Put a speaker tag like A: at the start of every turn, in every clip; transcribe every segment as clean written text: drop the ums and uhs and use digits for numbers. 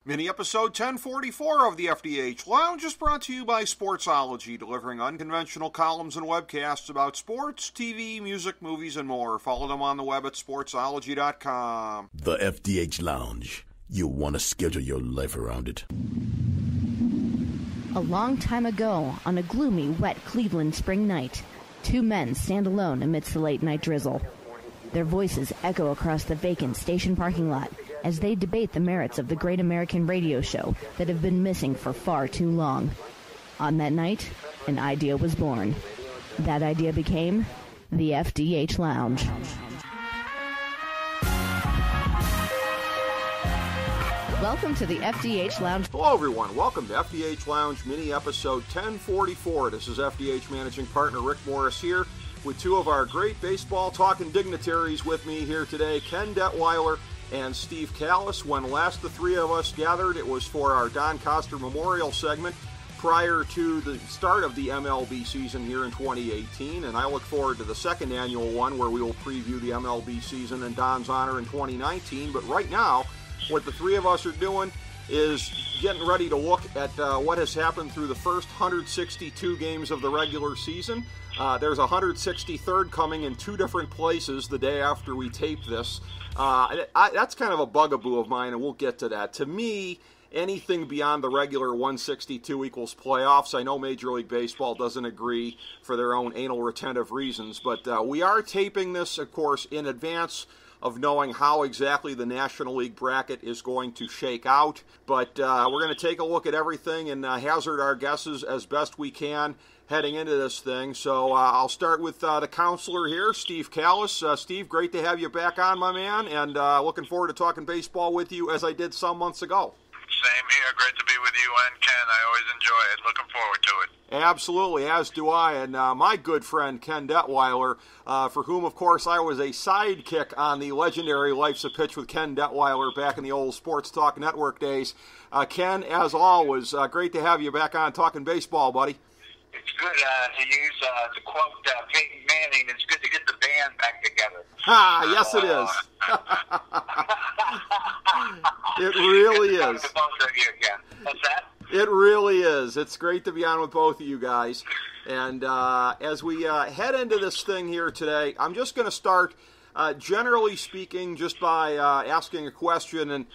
A: Mini-episode 1044 of the FDH Lounge is brought to you by Sportsology, delivering unconventional columns and webcasts about sports, TV, music, movies, and more. Follow them on the web at sportsology.com.
B: The FDH Lounge. You'll want to schedule your life around it.
C: A long time ago, on a gloomy, wet Cleveland spring night, two men stand alone amidst the late-night drizzle. Their voices echo across the vacant station parking lot as they debate the merits of the great American radio show that have been missing for far too long. On that night, an idea was born. That idea became the FDH Lounge. Welcome to the FDH Lounge.
A: Hello, everyone. Welcome to FDH Lounge mini-episode 1044. This is FDH Managing Partner Rick Morris here with two of our great baseball-talking dignitaries with me here today, Ken Detwiler and Steve Kallas. When last the three of us gathered, it was for our Don Coster Memorial segment prior to the start of the MLB season here in 2018, and I look forward to the second annual one where we will preview the MLB season in Don's honor in 2019. But right now, what the three of us are doing is getting ready to look at what has happened through the first 162 games of the regular season. There's a 163rd coming in two different places the day after we tape this. That's kind of a bugaboo of mine, and we'll get to that. To me, anything beyond the regular 162 equals playoffs. I know Major League Baseball doesn't agree for their own anal retentive reasons, but we are taping this, of course, in advance of knowing how exactly the National League bracket is going to shake out. But we're going to take a look at everything and hazard our guesses as best we can heading into this thing. So I'll start with the counselor here, Steve Kallas. Steve, great to have you back on, my man, and looking forward to talking baseball with you as I did some months ago.
D: Same here. Great to be with you and Ken. I always enjoy it. Looking forward to it.
A: Absolutely, as do I. And my good friend, Ken Detwiler, for whom, of course, I was a sidekick on the legendary Life's a Pitch with Ken Detwiler back in the old Sports Talk Network days. Ken, as always, great to have you back on talking baseball, buddy.
D: It's good to use, to quote Peyton Manning, it's good to get the band back together.
A: Yes, it is. It really is.
D: What's that?
A: It really is. It's great to be on with both of you guys. And as we head into this thing here today, I'm just going to start, generally speaking, just by asking a question and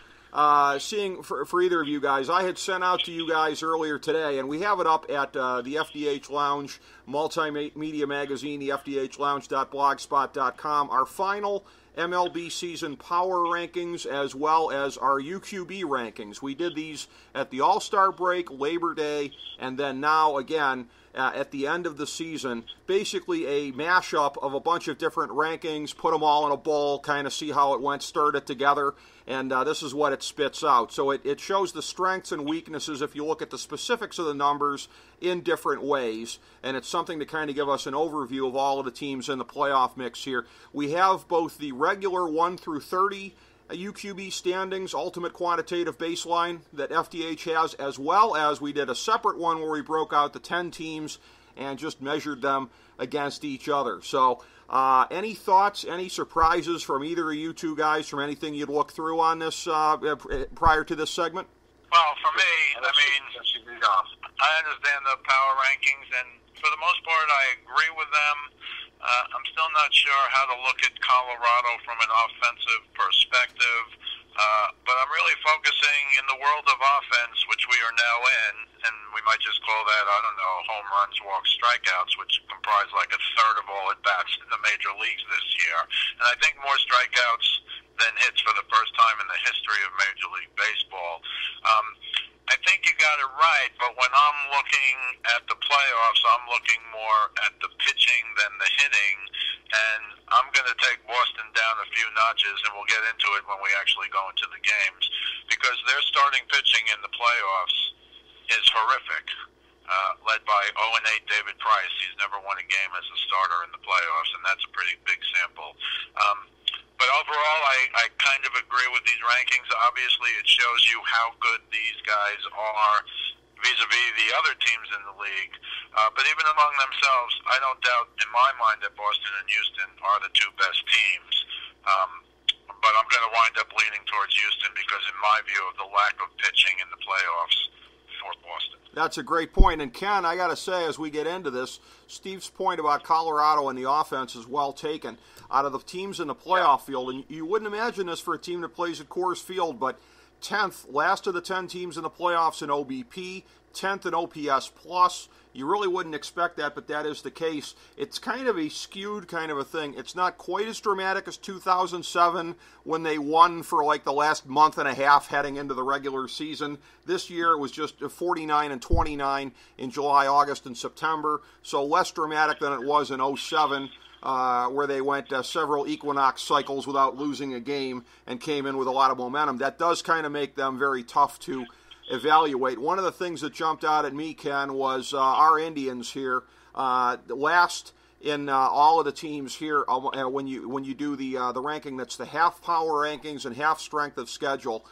A: seeing for either of you guys. I had sent out to you guys earlier today, and we have it up at the FDH Lounge multimedia magazine, the FDHLounge.blogspot.com, our final MLB season power rankings as well as our UQB rankings. We did these at the All-Star break, Labor Day, and then now again at the end of the season. Basically a mashup of a bunch of different rankings, put them all in a bowl, kind of see how it went, stirred it together, and this is what it spits out. So it shows the strengths and weaknesses if you look at the specifics of the numbers in different ways, and it's something to kind of give us an overview of all of the teams in the playoff mix here. We have both the regular 1 through 30 UQB standings, ultimate quantitative baseline that FDH has, as well as we did a separate one where we broke out the 10 teams and just measured them against each other. So any thoughts, any surprises from either of you two guys, from anything you'd look through on this prior to this segment?
D: Well, for me, I understand the power rankings, and for the most part, I agree with them. I'm still not sure how to look at Colorado from an offensive perspective, but I'm really focusing in the world of offense, which we are now in, and we might just call that, I don't know, home runs, walks, strikeouts, which comprise like a third of all at-bats in the major leagues this year. And I think more strikeouts than hits for the first time in the history of Major League Baseball. I think you got it right, but when I'm looking at the playoffs, I'm looking more at the pitching than the hitting, and I'm going to take Boston down a few notches, and we'll get into it when we actually go into the games, because their starting pitching in the playoffs is horrific, led by 0-8 David Price. He's never won a game as a starter in the playoffs, and that's a pretty big sample. But overall, I kind of agree with these rankings. Obviously, it shows you how good these guys are vis-a-vis the other teams in the league. But even among themselves, I don't doubt in my mind that Boston and Houston are the two best teams. But I'm going to wind up leaning towards Houston because, in my view, of the lack of pitching
A: That's a great point. And Ken, I got to say, as we get into this, Steve's point about Colorado and the offense is well taken. Out of the teams in the playoff field, and you wouldn't imagine this for a team that plays at Coors Field, but 10th, last of the 10 teams in the playoffs in OBP, 10th in OPS plus. You really wouldn't expect that, but that is the case. It's kind of a skewed kind of a thing. It's not quite as dramatic as 2007 when they won for like the last month and a half heading into the regular season. This year it was just 49 and 29 in July, August, and September, so less dramatic than it was in 07. Where they went several equinox cycles without losing a game and came in with a lot of momentum. That does kind of make them very tough to evaluate. One of the things that jumped out at me, Ken, was our Indians here. Last in all of the teams here, when you do the ranking, that's the half power rankings and half strength of schedule.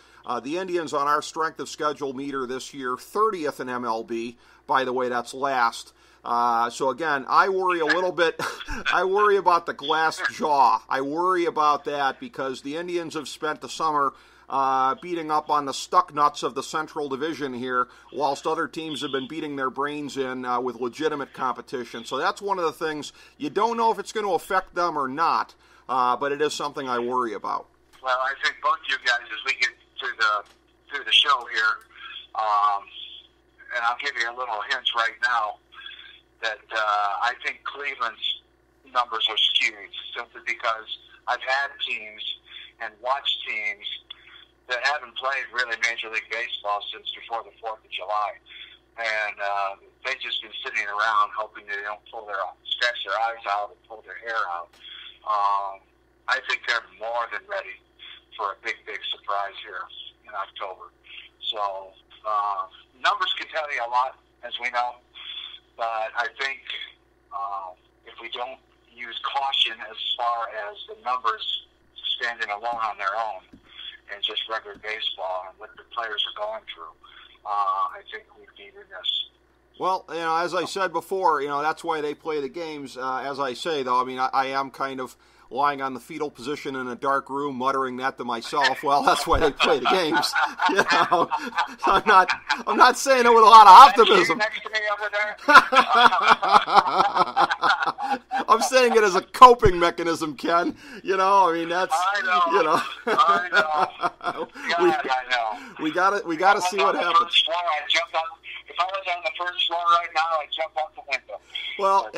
A: The Indians on our strength of schedule meter this year, 30th in MLB. By the way, that's last. So again, I worry a little bit. I worry about the glass jaw. I worry about that because the Indians have spent the summer beating up on the stuck nuts of the Central Division here, whilst other teams have been beating their brains in with legitimate competition. So that's one of the things. You don't know if it's going to affect them or not, but it is something I worry about.
E: Well, I think both you guys, as we get through the show here, and I'll give you a little hint right now, that I think Cleveland's numbers are skewed simply because I've had teams and watched teams that haven't played really Major League Baseball since before the 4th of July. And they've just been sitting around hoping they don't scratch their eyes out and pull their hair out. I think they're more than ready for a big, big surprise here in October. So numbers can tell you a lot, as we know. But I think if we don't use caution as far as the numbers standing alone on their own and just regular baseball and what the players are going through, I think we'd be remiss.
A: Well, as I said before, that's why they play the games. As I say, though, I am kind of lying on the fetal position in a dark room, muttering that to myself. Well, that's why they play the games. I'm not saying it with a lot of optimism.
E: Next to me over there.
A: I'm saying it as a coping mechanism, Ken. That's
E: I know. I know. I know.
A: We gotta see what happens.
E: If I was on the first floor right now, I'd jump out the window.
A: Well,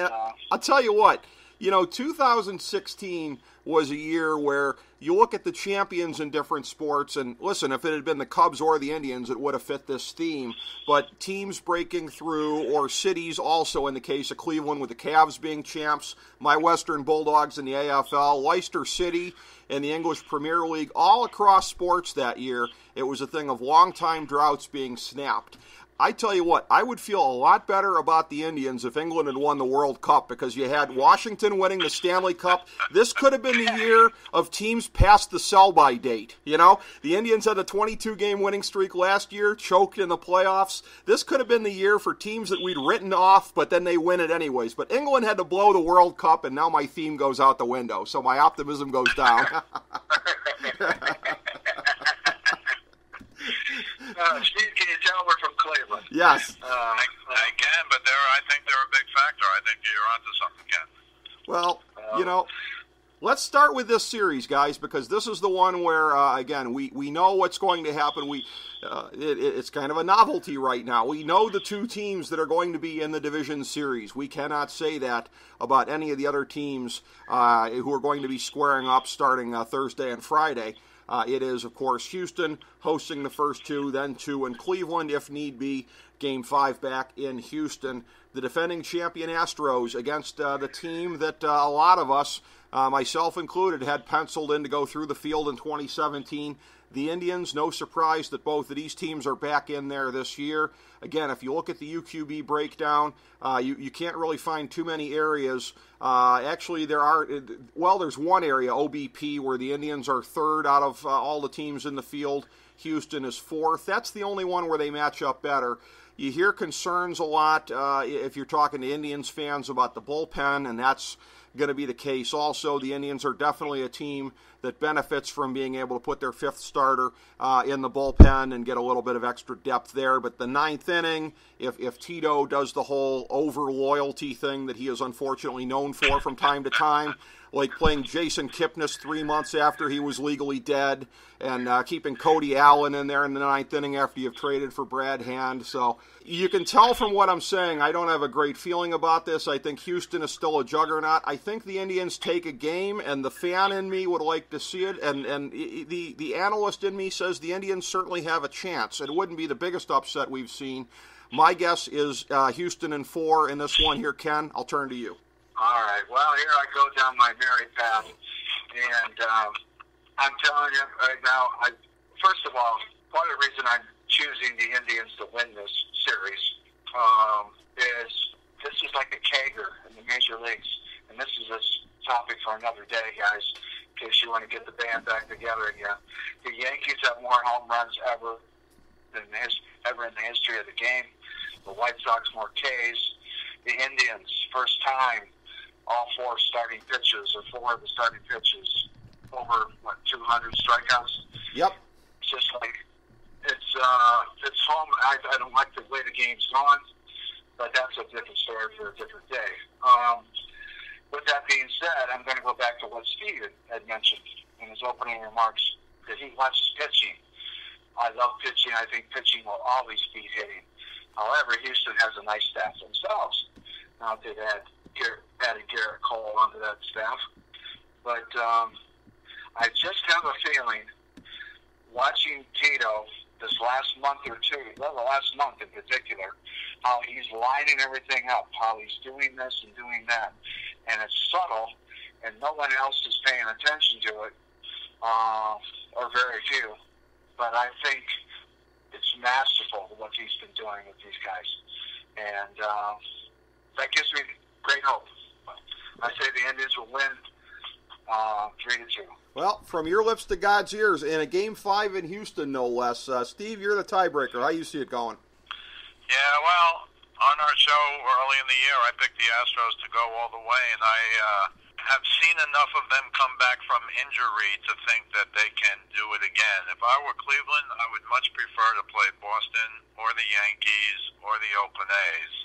A: I'll tell you what. 2016 was a year where you look at the champions in different sports, and listen, if it had been the Cubs or the Indians, it would have fit this theme. But teams breaking through, or cities also in the case of Cleveland with the Cavs being champs, my Western Bulldogs in the AFL, Leicester City in the English Premier League, all across sports that year, it was a thing of long-time droughts being snapped. I tell you what, I would feel a lot better about the Indians if England had won the World Cup, because you had Washington winning the Stanley Cup. This could have been the year of teams past the sell-by date. The Indians had a 22-game winning streak last year, choked in the playoffs. This could have been the year for teams that we'd written off, but then they win it anyways. But England had to blow the World Cup, and now my theme goes out the window, so my optimism goes down.
E: Steve, can you tell we're from Cleveland?
A: Yes.
D: I can, but I think they're a big factor. I think you're onto something, Ken.
A: Well, let's start with this series, guys, because this is the one where, again, we know what's going to happen. It's kind of a novelty right now. We know the two teams that are going to be in the division series. We cannot say that about any of the other teams who are going to be squaring up starting Thursday and Friday. It is, of course, Houston hosting the first two, then two in Cleveland, if need be. Game 5 back in Houston. The defending champion Astros against the team that a lot of us, myself included, had penciled in to go through the field in 2017. The Indians, no surprise that both of these teams are back in there this year. Again, if you look at the UQB breakdown, you can't really find too many areas. Actually, there's one area, OBP, where the Indians are third out of all the teams in the field. Houston is 4th. That's the only one where they match up better. You hear concerns a lot if you're talking to Indians fans about the bullpen, and that's going to be the case also. The Indians are definitely a team that benefits from being able to put their 5th starter in the bullpen and get a little bit of extra depth there. But the 9th inning, if Tito does the whole over-loyalty thing that he is unfortunately known for from time to time, like playing Jason Kipnis 3 months after he was legally dead, and keeping Cody Allen in there in the 9th inning after you've traded for Brad Hand. So you can tell from what I'm saying, I don't have a great feeling about this. I think Houston is still a juggernaut. I think the Indians take a game, and the fan in me would like to see it, and the analyst in me says the Indians certainly have a chance. It wouldn't be the biggest upset we've seen. My guess is Houston in 4 in this one here. Ken, I'll turn to you.
E: All right. Well, here I go down my merry path, and I'm telling you right now. First of all, part of the reason I'm choosing the Indians to win this series is this is like a kegger in the major leagues, and this is a topic for another day, guys. In case you want to get the band back together again, the Yankees have more home runs ever in the history of the game. The White Sox more Ks. The Indians, first time. All 4 starting pitchers, or 4 of the starting pitchers, over 200 strikeouts.
A: Yep.
E: It's just like it's home. I don't like the way the game's gone, but that's a different story for a different day. With that being said, I'm going to go back to what Steve had mentioned in his opening remarks, that he watches pitching. I love pitching. I think pitching will always beat hitting. However, Houston has a nice staff themselves. Now they've added Garrett Cole onto that staff. But I just have a feeling, watching Tito this last month or two, well, the last month in particular, how he's lining everything up, how he's doing this and doing that. And it's subtle, and no one else is paying attention to it, or very few. But I think it's masterful what he's been doing with these guys. And that gives me great hope. I say the Indians will win 3-2.
A: Well, from your lips to God's ears, in a Game 5 in Houston, no less. Steve, you're the tiebreaker. How you see it going?
D: Yeah, well, on our show early in the year, I picked the Astros to go all the way, and I have seen enough of them come back from injury to think that they can do it again. If I were Cleveland, I would much prefer to play Boston or the Yankees or the Oakland A's.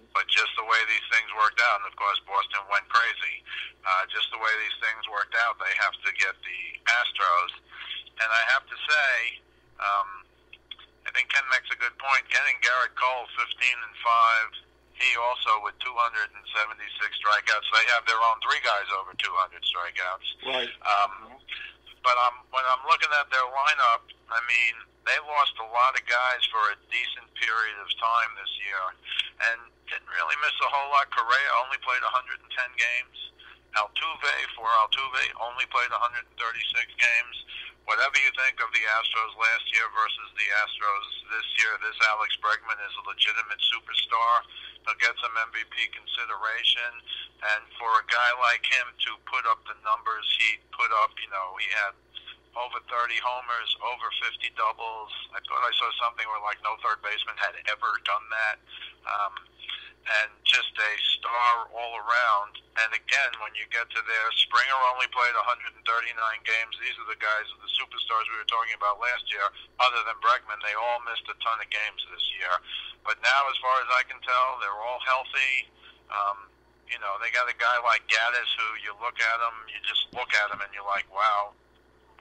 D: But just the way these things worked out, and of course Boston went crazy, just the way these things worked out, they have to get the Astros. And I have to say, I think Ken makes a good point. Getting Garrett Cole 15-5, he also with 276 strikeouts. They have their own 3 guys over 200 strikeouts.
A: Right.
D: But when I'm looking at their lineup, I mean, they lost a lot of guys for a decent period of time this year, and didn't really miss a whole lot. Correa only played 110 games. Altuve only played 136 games. Whatever you think of the Astros last year versus the Astros this year, this Alex Bregman is a legitimate superstar. He'll get some MVP consideration. And for a guy like him to put up the numbers he put up, you know, he had over 30 homers, over 50 doubles. I thought I saw something where, like, no third baseman had ever done that. And just a star all around. And again, when you get to there, Springer only played 139 games. These are the guys, the superstars we were talking about last year. Other than Bregman, they all missed a ton of games this year. But now, as far as I can tell, they're all healthy. You know, they got a guy like Gaddis who you look at him, you just look at him and you're like, wow,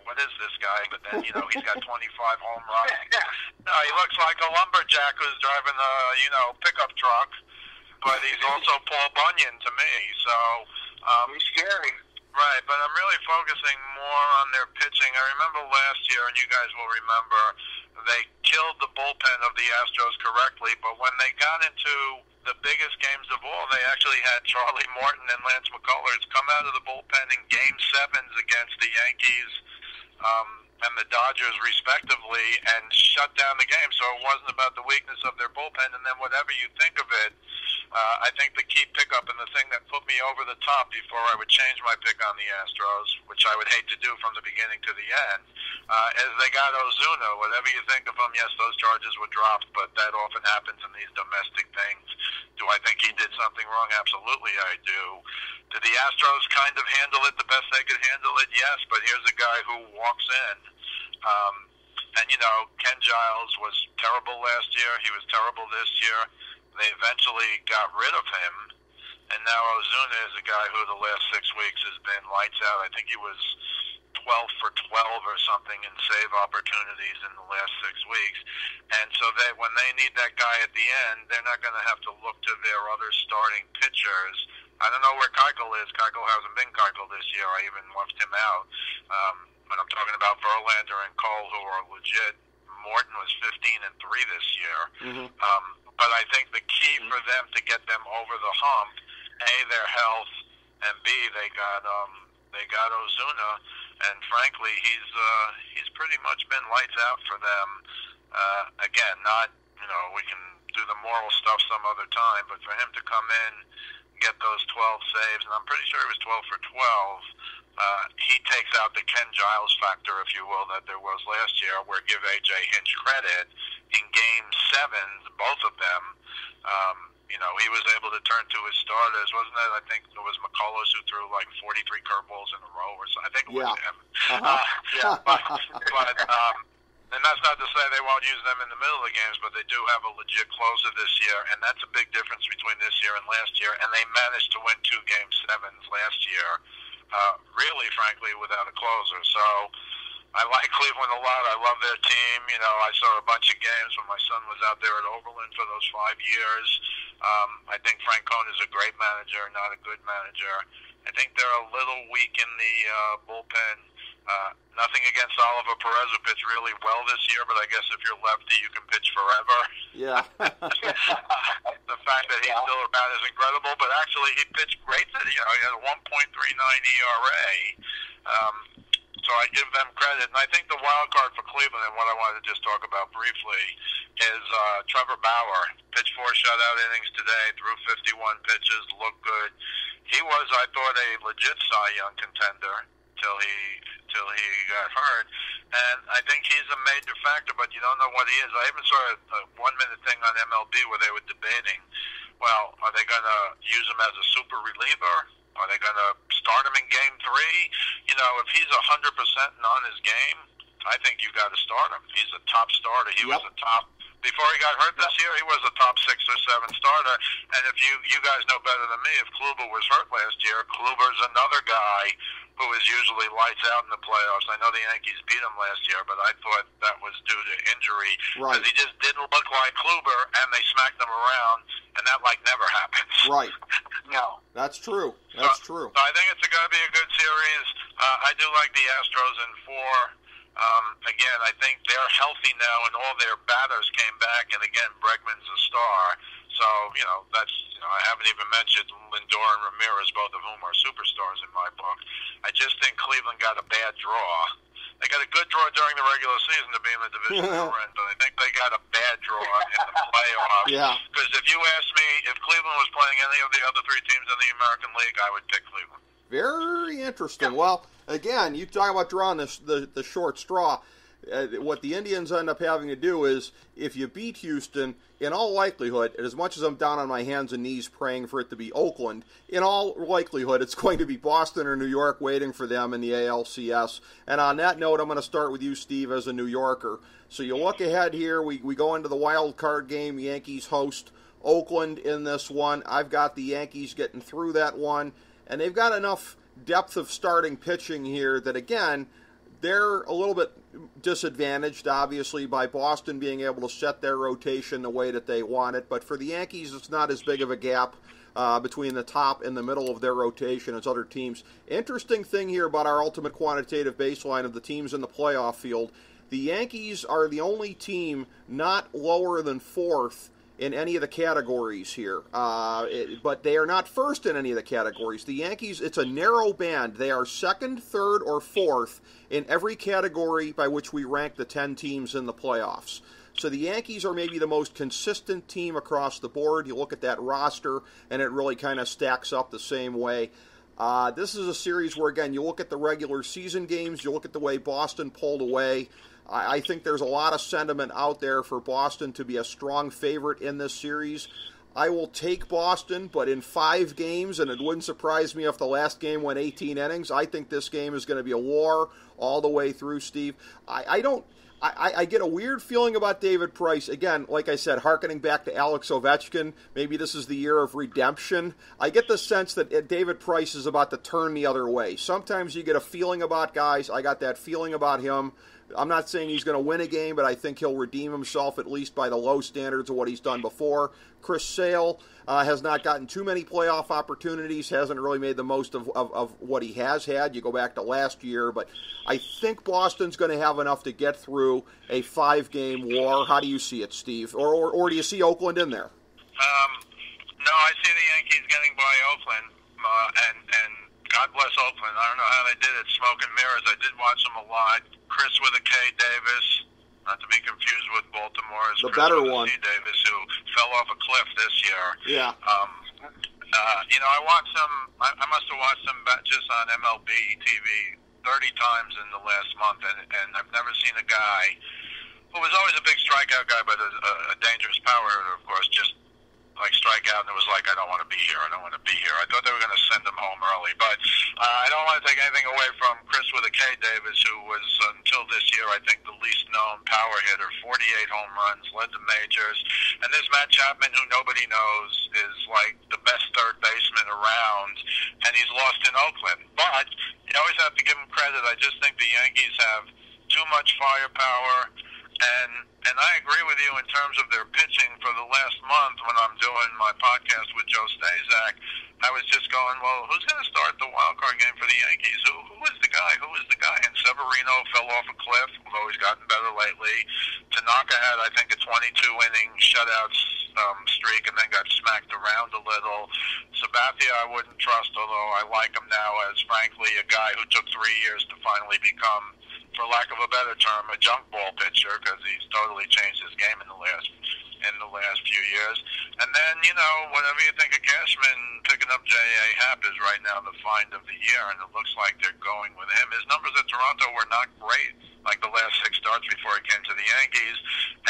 D: what is this guy? But then, you know, he's got 25 home runs. No, he looks like a lumberjack who's driving a, you know, pickup truck. But he's also Paul Bunyan to me, so...
E: he's scary.
D: Right, but I'm really focusing more on their pitching. I remember last year, and you guys will remember, they killed the bullpen of the Astros correctly, but when they got into the biggest games of all, they actually had Charlie Morton and Lance McCullers come out of the bullpen in Game 7s against the Yankees and the Dodgers, respectively, and shut down the game. So it wasn't about the weakness of their bullpen, and then whatever you think of it, I think the key pickup and the thing that put me over the top before I would change my pick on the Astros, which I would hate to do from the beginning to the end, is they got Ozuna. Whatever you think of him, yes, those charges were dropped, but that often happens in these domestic things. Do I think he did something wrong? Absolutely, I do. Did the Astros kind of handle it the best they could handle it? Yes, but here's a guy who walks in. And, you know, Ken Giles was terrible last year. He was terrible this year. They eventually got rid of him. And now Ozuna is a guy who the last 6 weeks has been lights out. I think he was 12 for 12 or something in save opportunities in the last 6 weeks. And so when they need that guy at the end, they're not going to have to look to their other starting pitchers. I don't know where Keuchel is. Keuchel hasn't been Keuchel this year. I even left him out. When I'm talking about Verlander and Cole, who are legit, Morton was 15-3 this year. Mm-hmm. But I think the key for them to get them over the hump, A, their health, and B, they got Ozuna, and frankly, he's pretty much been lights out for them. Again, not, you know, we can do the moral stuff some other time, but for him to come in, get those 12 saves, and I'm pretty sure he was 12 for 12. He takes out the Ken Giles factor, if you will, that there was last year, where give A.J. Hinch credit. In Game 7, both of them, you know, he was able to turn to his starters. Wasn't that, I think it was McCullers who threw like 43 curveballs in a row or so. I think it was him. And that's not to say they won't use them in the middle of the games, but they do have a legit closer this year, and that's a big difference between this year and last year. And they managed to win 2 Game 7s last year. Really, frankly, without a closer. So I like Cleveland a lot. I love their team. You know, I saw a bunch of games when my son was out there at Oberlin for those 5 years. I think Frank Cohn is a great manager, not a good manager. I think they're a little weak in the bullpen. Nothing against Oliver Perez, who pitched really well this year, but I guess if you're lefty, you can pitch forever. Yeah. The fact that he's still around is incredible, but actually he pitched great. You know, he had a 1.39 ERA. So I give them credit. And I think the wild card for Cleveland, and what I wanted to just talk about briefly, is Trevor Bauer. Pitched 4 shutout innings today, threw 51 pitches, looked good. He was, I thought, a legit Cy Young contender till he got hurt. And I think he's a major factor, but you don't know what he is. I even saw a 1-minute thing on MLB where they were debating, well, are they going to use him as a super reliever? Are they going to start him in Game 3? You know, if he's 100% on his game, I think you got to start him. He's a top starter. He was a top. Before he got hurt this year, he was a top 6 or 7 starter. And if you guys know better than me, if Kluber was hurt last year, Kluber's another guy who is usually lights out in the playoffs. I know the Yankees beat him last year, but I thought that was due to injury. Because he just didn't look like Kluber, and they smacked him around, and that, like, never happens.
A: Right.
D: No.
A: That's true. That's true.
D: So I think it's going to be a good series. I do like the Astros in 4. Again, I think they're healthy now, and all their batters came back, and again, Bregman's a star. So, you know, that's, you know, I haven't even mentioned Lindor and Ramirez, both of whom are superstars in my book. I just think Cleveland got a bad draw. They got a good draw during the regular season to be in the division they're in, but I think they got a bad draw in the playoffs. Because if you ask me, if Cleveland was playing any of the other 3 teams in the American League, I would pick Cleveland.
A: Very interesting. Well, again, you talk about drawing the short straw. What the Indians end up having to do is, if you beat Houston, in all likelihood, as much as I'm down on my hands and knees praying for it to be Oakland, in all likelihood, it's going to be Boston or New York waiting for them in the ALCS. And on that note, I'm going to start with you, Steve, as a New Yorker. So you look ahead here. We go into the wild card game. Yankees host Oakland in this one. I've got the Yankees getting through that one. And they've got enough depth of starting pitching here that, again, they're a little bit disadvantaged, obviously, by Boston being able to set their rotation the way that they want it. But for the Yankees, it's not as big of a gap between the top and the middle of their rotation as other teams. Interesting thing here about our ultimate quantitative baseline of the teams in the playoff field. The Yankees are the only team not lower than 4th in any of the categories here, but they are not first in any of the categories. The Yankees, it's a narrow band. They are 2nd, 3rd, or 4th in every category by which we rank the 10 teams in the playoffs. So the Yankees are maybe the most consistent team across the board. You look at that roster, and it really kind of stacks up the same way. This is a series where, again, you look at the regular season games, you look at the way Boston pulled away. I think there's a lot of sentiment out there for Boston to be a strong favorite in this series. I will take Boston, but in 5 games, and it wouldn't surprise me if the last game went 18 innings, I think this game is going to be a war all the way through, Steve. I get a weird feeling about David Price. Again, like I said, hearkening back to Alex Ovechkin, maybe this is the year of redemption. I get the sense that David Price is about to turn the other way. Sometimes you get a feeling about guys. I got that feeling about him. I'm not saying he's going to win a game, but I think he'll redeem himself at least by the low standards of what he's done before. Chris Sale has not gotten too many playoff opportunities, hasn't really made the most of what he has had. You go back to last year, but I think Boston's going to have enough to get through a 5-game war. How do you see it, Steve? Or do you see Oakland in there?
D: No, I see the Yankees getting by Oakland, and God bless Oakland. I don't know how they did it, smoke and mirrors. I did watch them a lot. Chris with a K Davis, not to be confused with Baltimore's
A: the
D: Chris
A: better
D: with
A: one.
D: C Davis, who fell off a cliff this year.
A: Yeah.
D: I watched them. I must have watched them just on MLB TV 30 times in the last month, and I've never seen a guy who was always a big strikeout guy, but a dangerous power hitter, of course, just like strike out, and it was like, I don't want to be here. I don't want to be here. I thought they were going to send him home early, but I don't want to take anything away from Chris with a K Davis, who was, until this year, I think the least known power hitter, 48 home runs, led the majors. And this Matt Chapman, who nobody knows, is like the best third baseman around, and he's lost in Oakland. But you always have to give him credit. I just think the Yankees have too much firepower. And I agree with you in terms of their pitching. For the last month when I'm doing my podcast with Joe Stazak, I was just going, well, who's going to start the wild card game for the Yankees? Who is the guy? Who is the guy? And Severino fell off a cliff, although he's gotten better lately. Tanaka had, I think, a 22-inning shutout streak and then got smacked around a little. Sabathia I wouldn't trust, although I like him now as, frankly, a guy who took 3 years to finally become, for lack of a better term, a junk ball pitcher, because he's totally changed his game in the last few years. And then, whatever you think of Cashman, picking up J.A. Happ is right now the find of the year, and it looks like they're going with him. His numbers at Toronto were not great, like the last 6 starts before he came to the Yankees.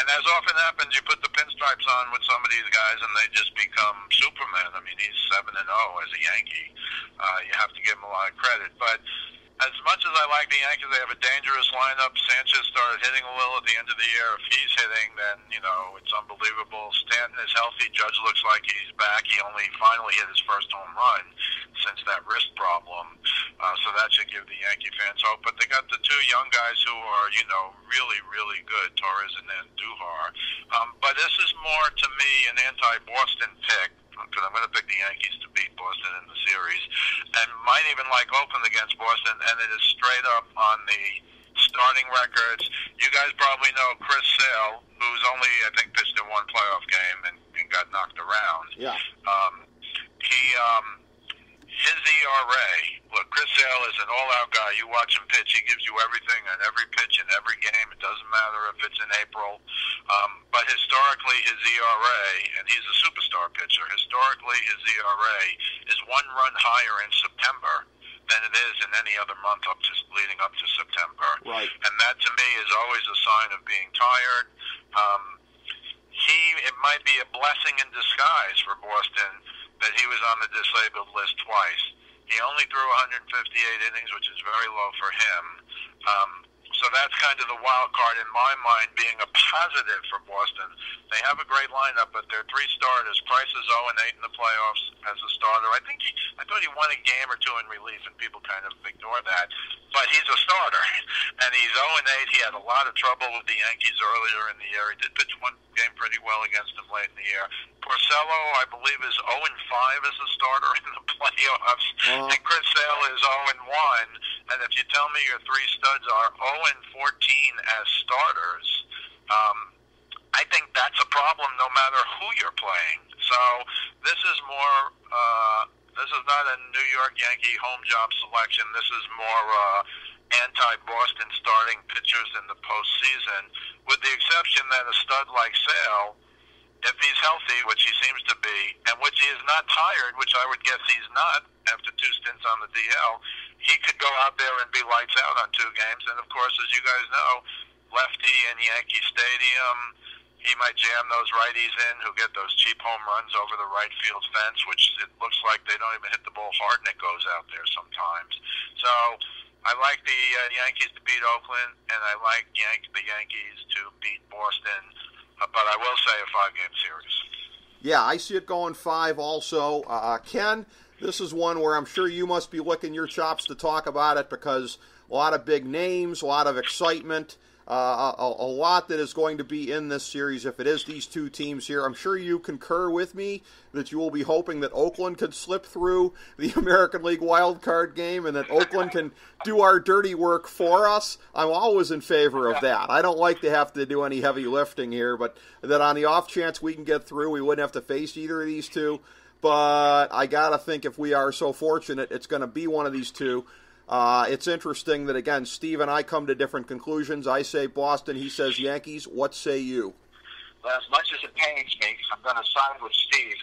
D: And as often happens, you put the pinstripes on with some of these guys, and they just become Superman. I mean, he's 7-0 as a Yankee. You have to give him a lot of credit. But as much as I like the Yankees, they have a dangerous lineup. Sanchez started hitting a little at the end of the year. If he's hitting, then, it's unbelievable. Stanton is healthy. Judge looks like he's back. He only finally hit his first home run since that wrist problem. So that should give the Yankee fans hope. But they got the 2 young guys who are, really, really good, Torres and Andujar. But this is more, to me, an anti-Boston pick, because I'm going to pick the Yankees to beat Boston in the series, and might even like Oakland against Boston, and it is straight up on the starting records. You guys probably know Chris Sale, who's only, I think, pitched in 1 playoff game and got knocked around.
A: Yeah.
D: His ERA, look, Chris Sale is an all-out guy. You watch him pitch, he gives you everything on every pitch in every game. It doesn't matter if it's in April. But historically, his ERA, and he's a superstar pitcher, historically his ERA is 1 run higher in September than it is in any other month leading up to September.
A: Right.
D: And that, to me, is always a sign of being tired. It might be a blessing in disguise for Boston that he was on the disabled list twice. He only threw 158 innings, which is very low for him. So that's kind of the wild card in my mind, being a positive for Boston. They have a great lineup, but their 3 starters. Price is 0-8 in the playoffs as a starter. I thought he won a game or 2 in relief, and people kind of ignore that. But he's a starter, and he's 0-8. He had a lot of trouble with the Yankees earlier in the year. He did pitch 1 game pretty well against them late in the year. Porcello, I believe, is 0-5 as a starter in the playoffs, and Chris Sale is 0-1. And if you tell me your 3 studs are 0-14 as starters, I think that's a problem no matter who you're playing. So this is more, this is not a New York Yankee home job selection. This is more anti-Boston starting pitchers in the postseason, with the exception that a stud like Sale, if he's healthy, which he seems to be, and which he is not tired, which I would guess he's not after 2 stints on the DL, he could go out there and be lights out on 2 games. And, of course, as you guys know, lefty in Yankee Stadium, he might jam those righties in who get those cheap home runs over the right field fence, which it looks like they don't even hit the ball hard and it goes out there sometimes. So I like the Yankees to beat Oakland, and I like the Yankees to beat Boston. But I will say a 5-game series.
A: Yeah, I see it going 5 also. Ken, this is one where I'm sure you must be licking your chops to talk about it because a lot of big names, a lot of excitement, a lot that is going to be in this series if it is these 2 teams here. I'm sure you concur with me that you will be hoping that Oakland can slip through the American League wild card game and that Oakland can do our dirty work for us. I'm always in favor of that. I don't like to have to do any heavy lifting here, but that on the off chance we can get through, we wouldn't have to face either of these 2. But I got to think if we are so fortunate, it's going to be one of these 2. It's interesting that, again, Steve and I come to different conclusions. I say Boston, he says Yankees. What say you?
E: Well, as much as it pains me, I'm going to side with Steve.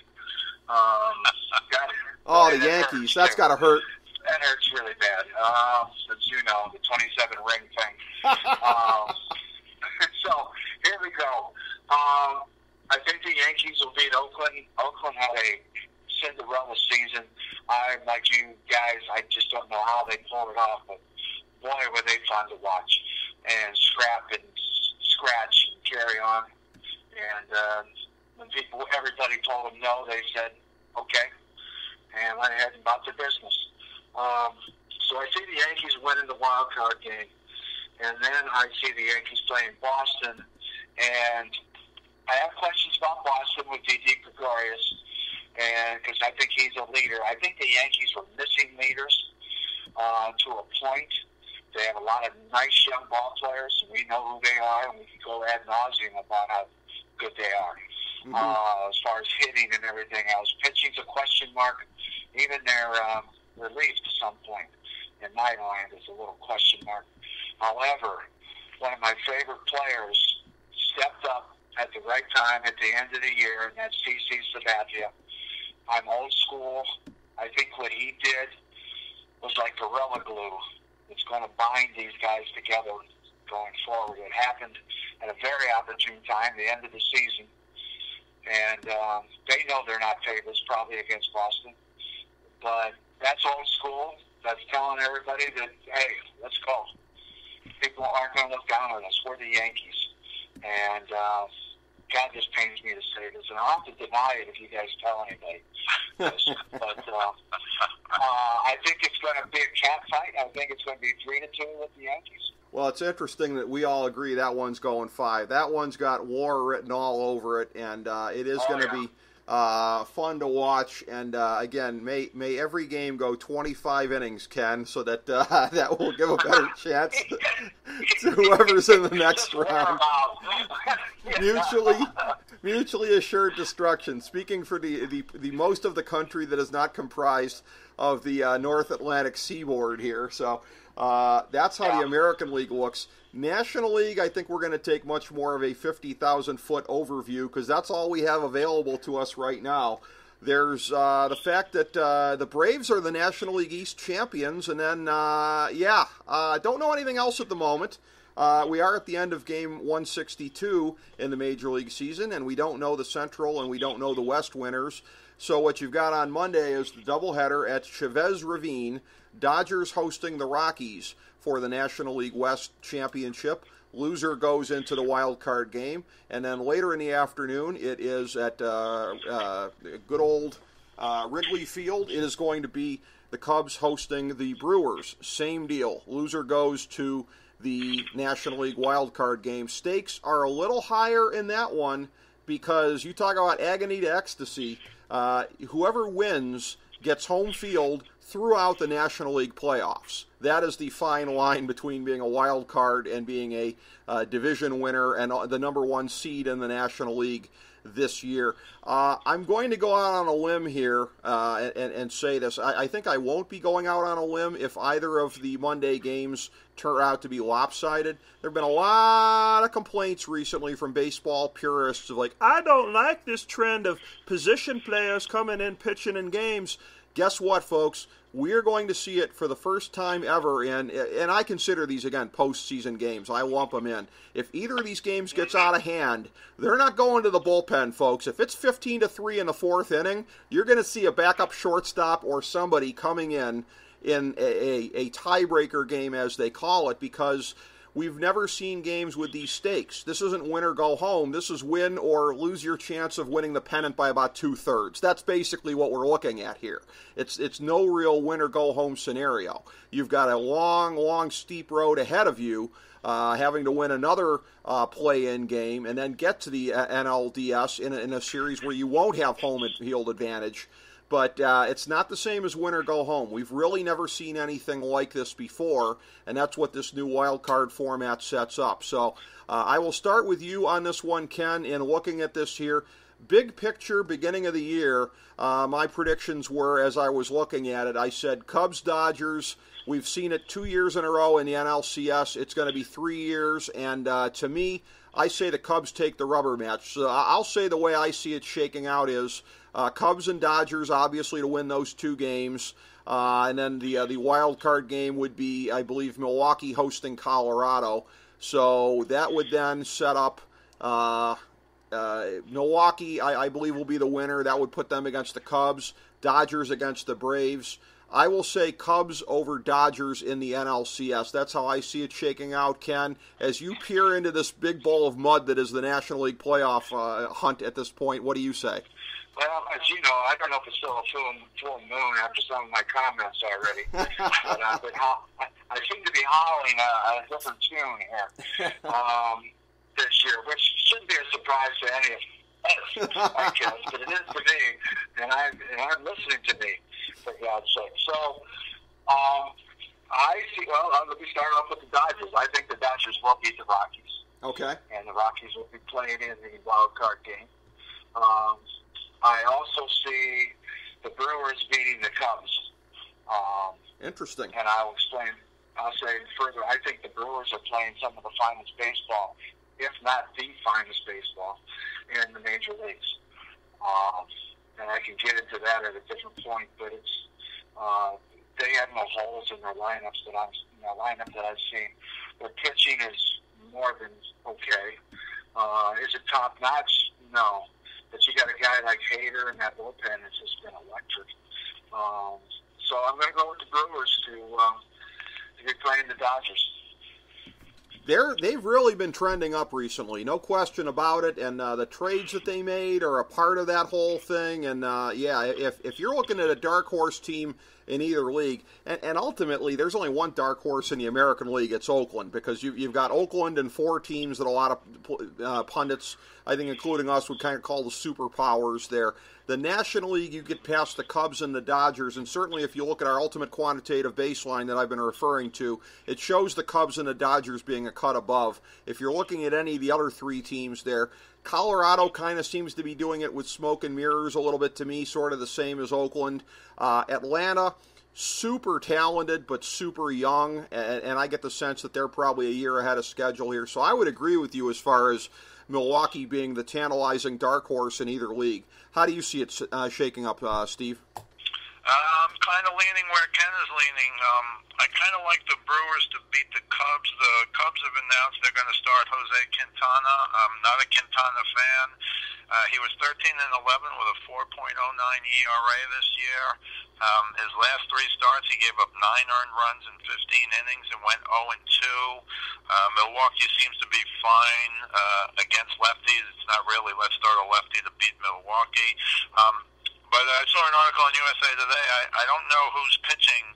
A: The Yankees. That's got to hurt.
E: That hurts really bad. As you know, the 27 ring thing. So, here we go. I think the Yankees will beat Oakland. Oakland had a Cinderella season. Like you guys, I just don't know how they pulled it off, but boy, were they fun to watch and scrap and scratch and carry on. And when everybody told them no, they said okay and went ahead and bought their business. So I see the Yankees winning the wild card game, and then I see the Yankees playing Boston, and I have questions about Boston with Didi Gregorius. And because I think he's a leader. I think the Yankees were missing leaders to a point. They have a lot of nice young ball players, and we know who they are, and we can go ad nauseum about how good they are. As far as hitting and everything else. Pitching's a question mark. Even their relief to some point, in my mind, is a little question mark. However, one of my favorite players stepped up at the right time at the end of the year, and that's CC Sabathia. I'm old school. I think what he did was like Gorilla Glue. It's going to bind these guys together going forward. It happened at a very opportune time, the end of the season. And they know they're not favorites probably against Boston. But that's old school. That's telling everybody that, hey, let's go. People aren't going to look down on us. We're the Yankees. And God, this pains me to say this, and I'll have to deny it if you guys tell anybody. But I think it's going to be a cat fight. I think it's going to be 3-2 with the Yankees.
A: Well, it's interesting that we all agree that one's going 5. That one's got war written all over it, and it is going to be fun to watch. And again, may every game go 25 innings, Ken, so that that will give a better chance to whoever's in the next round. Mutually assured destruction. Speaking for the most of the country that is not comprised of the North Atlantic seaboard here. So that's how the American League looks. National League, I think we're going to take much more of a 50,000-foot overview because that's all we have available to us right now. There's the fact that the Braves are the National League East champions, and then, don't know anything else at the moment. We are at the end of game 162 in the Major League season, and we don't know the Central and we don't know the West winners. So what you've got on Monday is the doubleheader at Chavez Ravine, Dodgers hosting the Rockies for the National League West Championship. Loser goes into the wild card game, and then later in the afternoon, it is at good old Wrigley Field. It is going to be the Cubs hosting the Brewers. Same deal. Loser goes to the National League wild card game. Stakes are a little higher in that one because you talk about agony to ecstasy. Whoever wins gets home field throughout the National League playoffs. That is the fine line between being a wild card and being a division winner and the number one seed in the National League this year. I'm going to go out on a limb here and say this. I think I won't be going out on a limb if either of the Monday games turn out to be lopsided. There have been a lot of complaints recently from baseball purists of like, I don't like this trend of position players coming in pitching in games. Guess what, folks? We're going to see it for the first time ever, and I consider these, again, postseason games. I lump them in. If either of these games gets out of hand, they're not going to the bullpen, folks. If it's 15-3 in the fourth inning, you're going to see a backup shortstop or somebody coming in a tiebreaker game, as they call it, because we've never seen games with these stakes. This isn't win or go home. This is win or lose your chance of winning the pennant by about 2/3. That's basically what we're looking at here. It's no real win or go home scenario. You've got a long, long, steep road ahead of you, having to win another play-in game and then get to the NLDS in a series where you won't have home field advantage. But it's not the same as win or go home. We've really never seen anything like this before, and that's what this new wild card format sets up. So I will start with you on this one, Ken, in looking at this here. Big picture, beginning of the year, my predictions were, as I was looking at it, I said Cubs-Dodgers. We've seen it 2 years in a row in the NLCS. It's going to be 3 years, and to me, I say the Cubs take the rubber match. So I'll say the way I see it shaking out is Cubs and Dodgers, obviously, to win those 2 games. And then the wild card game would be, I believe, Milwaukee hosting Colorado. So that would then set up Milwaukee, I believe, will be the winner. That would put them against the Cubs. Dodgers against the Braves. I will say Cubs over Dodgers in the NLCS. That's how I see it shaking out, Ken. As you peer into this big bowl of mud that is the National League playoff hunt at this point, what do you say?
E: Well, as you know, I don't know if it's still a full moon after some of my comments already. but I seem to be howling a different tune here this year, which shouldn't be a surprise to any of us, I guess, but it is to me, and I'm listening to me, for God's sake. So, I see. Well, let me start off with the Dodgers. I think the Dodgers will beat the Rockies.
A: Okay. And
E: the Rockies will be playing in the wild card game. I also see the Brewers beating the Cubs.
A: Interesting.
E: And I'll explain. I'll say further. I think the Brewers are playing some of the finest baseball, if not the finest baseball, in the major leagues. And I can get into that at a different point, but it's they have no holes in their lineup that I've seen. Their pitching is more than okay. Is it top notch? No. But you got a guy like Hader, and that bullpen has just been electric. So I'm going to go with the Brewers to be playing the Dodgers.
A: They've really been trending up recently, no question about it, and the trades that they made are a part of that whole thing, and if you're looking at a dark horse team in either league, and ultimately there's only one dark horse in the American League, it's Oakland, because you've got Oakland and 4 teams that a lot of pundits, I think including us, would kind of call the superpowers there. The National League, you get past the Cubs and the Dodgers, and certainly if you look at our ultimate quantitative baseline that I've been referring to, it shows the Cubs and the Dodgers being a cut above. If you're looking at any of the other 3 teams there, Colorado kind of seems to be doing it with smoke and mirrors a little bit to me, sort of the same as Oakland. Atlanta, super talented but super young, and I get the sense that they're probably a year ahead of schedule here. So I would agree with you as far as Milwaukee being the tantalizing dark horse in either league. How do you see it shaking up, Steve?
D: I'm kind of leaning where Ken is leaning. I kind of like the Brewers to beat the Cubs. The Cubs have announced they're going to start Jose Quintana. I'm not a Quintana fan. He was 13-11 with a 4.09 ERA this year. His last 3 starts, he gave up 9 earned runs in 15 innings and went 0-2. Milwaukee seems to be fine against lefties. It's not really let's start a lefty to beat Milwaukee. But I saw an article on USA Today. I don't know who's pitching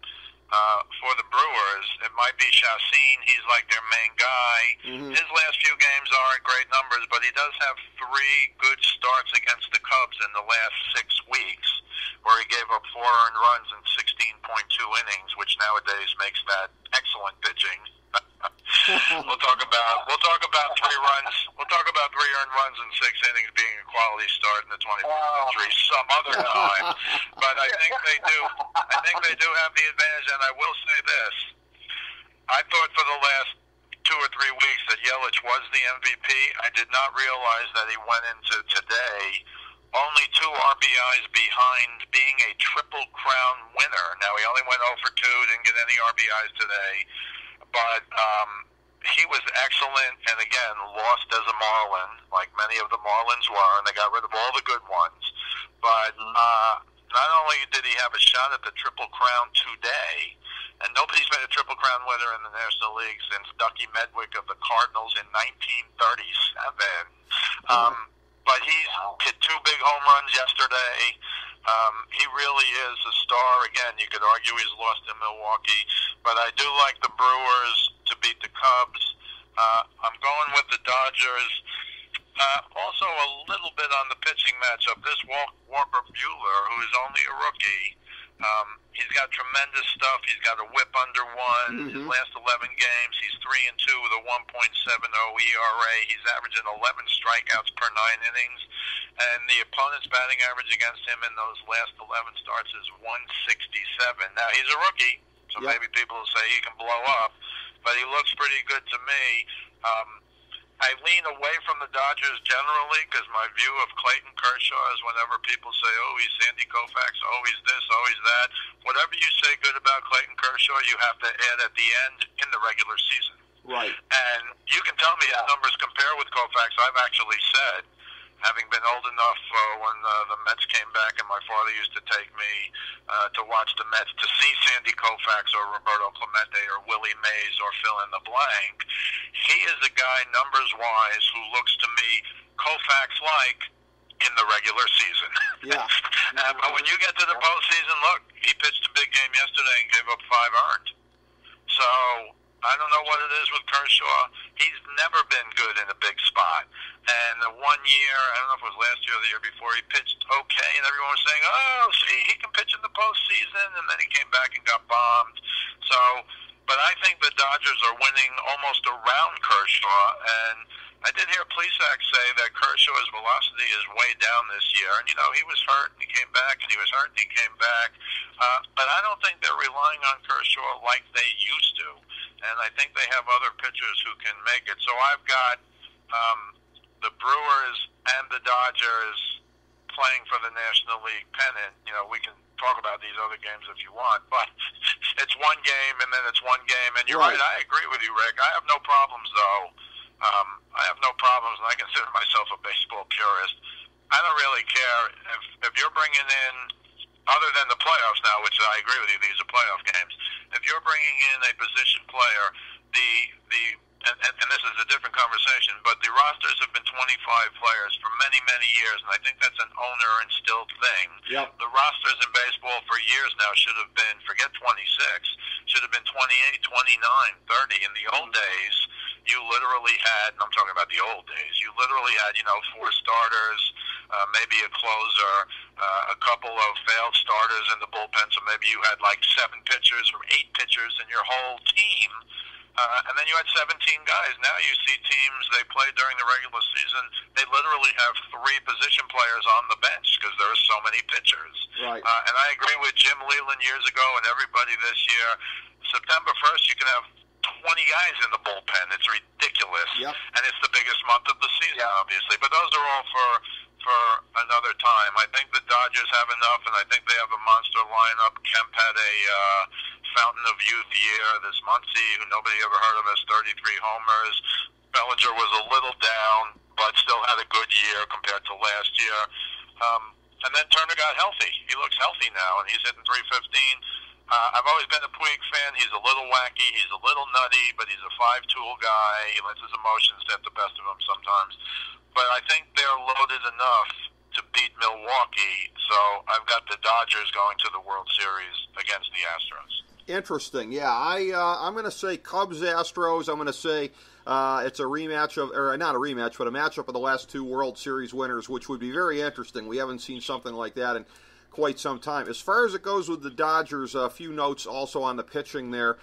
D: for the Brewers. It might be Chacin. He's like their main guy. Mm-hmm. His last few games aren't great numbers, but he does have 3 good starts against the Cubs in the last 6 weeks, where he gave up 4 earned runs and 16.9 innings, which nowadays makes that excellent pitching. We'll talk about 3 runs. We'll talk about 3 earned runs in 6 innings being a quality start in the 21st century some other time. But I think they do. I think they do have the advantage. And I will say this: I thought for the last 2 or 3 weeks that Yelich was the MVP. I did not realize that he went into today only 2 RBIs behind being a Triple Crown winner. Now, he only went 0 for 2, didn't get any RBIs today. But he was excellent, and again, lost as a Marlin, like many of the Marlins were, and they got rid of all the good ones. But not only did he have a shot at the Triple Crown today, and nobody's been a Triple Crown winner in the National League since Ducky Medwick of the Cardinals in 1937. But he's hit 2 big home runs yesterday. He really is a star. Again, you could argue he's lost in Milwaukee, but I do like the Brewers to beat the Cubs. I'm going with the Dodgers. Also, a little bit on the pitching matchup. This Walker Buehler, who is only a rookie, he's got tremendous stuff. He's got a whip under 1. His last 11 games, he's 3-2 with a 1.70 ERA. He's averaging 11 strikeouts per 9 innings. And the opponent's batting average against him in those last 11 starts is 167. Now, he's a rookie, so maybe people will say he can blow up, but he looks pretty good to me. I lean away from the Dodgers generally because my view of Clayton Kershaw is whenever people say, oh, he's Sandy Koufax, oh, he's this, oh, he's that. Whatever you say good about Clayton Kershaw, you have to add at the end in the regular season.
A: Right.
D: And you can tell me his numbers compare with Koufax. I've actually said, having been old enough when the Mets came back and my father used to take me to watch the Mets to see Sandy Koufax or Roberto Clemente or Willie Mays or fill in the blank, he is a guy, numbers-wise, who looks to me Koufax-like in the regular season.
A: Yeah.
D: But when you get to the postseason, look, he pitched a big game yesterday and gave up 5 earned. So I don't know what it is with Kershaw. He's never been good in a big spot. And the 1 year, I don't know if it was last year or the year before, he pitched okay, and everyone was saying, oh, see, he can pitch in the postseason, and then he came back and got bombed. So, but I think the Dodgers are winning almost around Kershaw, and I did hear Plesac say that Kershaw's velocity is way down this year. And, you know, he was hurt and he came back, and he was hurt and he came back. But I don't think they're relying on Kershaw like they used to. And I think they have other pitchers who can make it. So I've got the Brewers and the Dodgers playing for the National League pennant. You know, we can talk about these other games if you want, but it's one game and then it's one game. And you're right, I agree with you, Rick. I have no problems, though. I have no problems, and I consider myself a baseball purist. I don't really care if you're bringing in, other than the playoffs now, which I agree with you, these are playoff games. If you're bringing in a position player, and this is a different conversation, but the rosters have been 25 players for many, many years, and I think that's an owner-instilled thing.
A: Yep.
D: The rosters in baseball for years now should have been, forget 26, should have been 28, 29, 30. In the old days, you literally had, and I'm talking about the old days, you literally had, 4 starters, maybe a closer, a couple of failed starters in the bullpen, so maybe you had like 7 pitchers or 8 pitchers in your whole team. And then you had 17 guys. Now you see teams, they play during the regular season, they literally have 3 position players on the bench because there are so many pitchers.
A: Right.
D: And I agree with Jim Leland years ago and everybody this year. September 1st, you can have 20 guys in the bullpen. It's ridiculous.
A: Yep.
D: And it's the biggest month of the season, obviously. But those are all for another time. I think the Dodgers have enough, and I think they have a monster lineup. Kemp had a fountain of youth year. This Muncy, who nobody ever heard of, has 33 homers. Bellinger was a little down, but still had a good year compared to last year. And then Turner got healthy. He looks healthy now, and he's hitting .315. I've always been a Puig fan. He's a little wacky. He's a little nutty, but he's a 5-tool guy. He lets his emotions get the best of him sometimes. But I think they're loaded enough to beat Milwaukee, so I've got the Dodgers going to the World Series against the Astros.
A: Interesting. Yeah, I'm going to say Cubs-Astros. I'm going to say it's a rematch of, or not a rematch, but a matchup of the last 2 World Series winners, which would be very interesting. We haven't seen something like that in quite some time. As far as it goes with the Dodgers, a few notes also on the pitching there.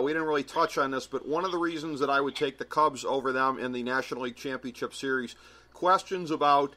A: We didn't really touch on this, but one of the reasons that I would take the Cubs over them in the National League Championship Series, questions about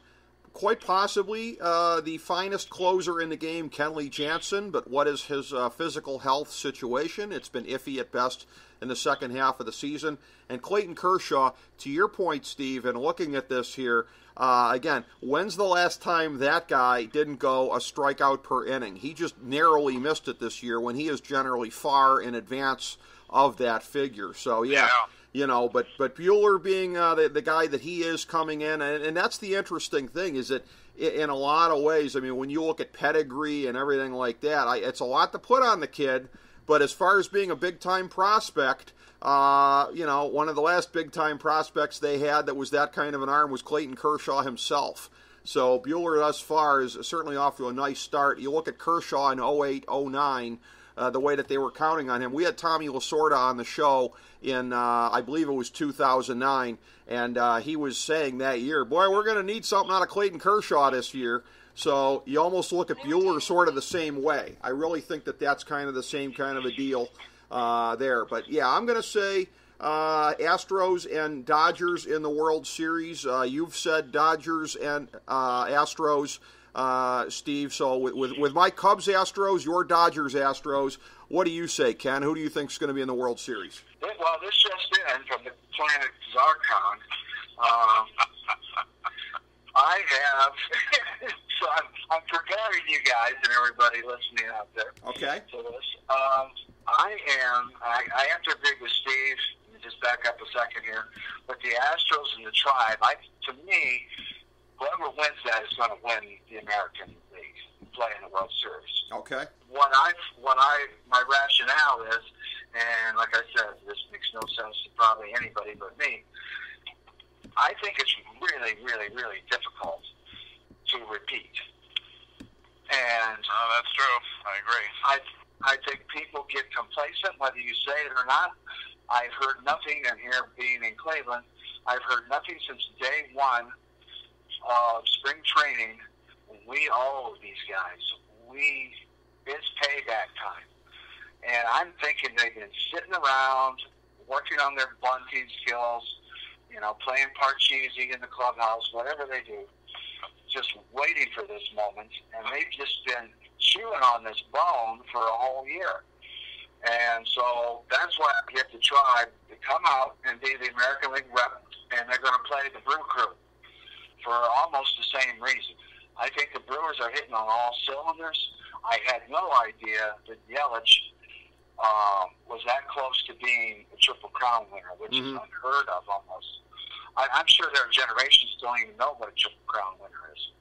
A: quite possibly the finest closer in the game, Kenley Jansen, but what is his physical health situation? It's been iffy at best in the second half of the season. And Clayton Kershaw, to your point, Steve, and looking at this here, again, when's the last time that guy didn't go a strikeout per inning? He just narrowly missed it this year when he is generally far in advance of that figure. So, yeah. You know, but Buehler being the guy that he is coming in, and that's the interesting thing, is that in a lot of ways, I mean, when you look at pedigree and everything like that, it's a lot to put on the kid, but as far as being a big-time prospect, you know, one of the last big-time prospects they had that was that kind of an arm was Clayton Kershaw himself. So Buehler thus far is certainly off to a nice start. You look at Kershaw in 08, 09, the way that they were counting on him. We had Tommy Lasorda on the show in, I believe it was 2009, and he was saying that year, boy, we're going to need something out of Clayton Kershaw this year. So you almost look at Buehler sort of the same way. I really think that that's kind of the same kind of a deal there. But, yeah, I'm going to say Astros and Dodgers in the World Series. You've said Dodgers and Astros, Steve. So with my Cubs Astros, your Dodgers Astros, what do you say, Ken? Who do you think is going to be in the World Series?
E: Well, this just in from the planet Zarkon. I have, so I'm preparing you guys and everybody listening out there.
A: Okay.
E: To this. I have to agree with Steve. Let me just back up a second here. But the Astros and the Tribe, to me, whoever wins that is going to win the American League, play in the World Series.
A: Okay.
E: My rationale is, and like I said, this makes no sense to probably anybody but me. I think it's really, really, really difficult to repeat. And
D: that's true. I agree.
E: I think people get complacent, whether you say it or not. I've heard nothing, and here being in Cleveland, I've heard nothing since day one of spring training. All of these guys, it's payback time. And I'm thinking they've been sitting around, working on their bunting skills, you know, playing Parcheesi in the clubhouse, whatever they do, just waiting for this moment. And they've just been chewing on this bone for a whole year. And so that's why I get the Tribe to come out and be the American League rep, and they're going to play the Brew Crew for almost the same reason. I think the Brewers are hitting on all cylinders. I had no idea that Yelich was that close to being a Triple Crown winner, which is unheard of almost. I'm sure their generation still don't even know what a Triple Crown winner is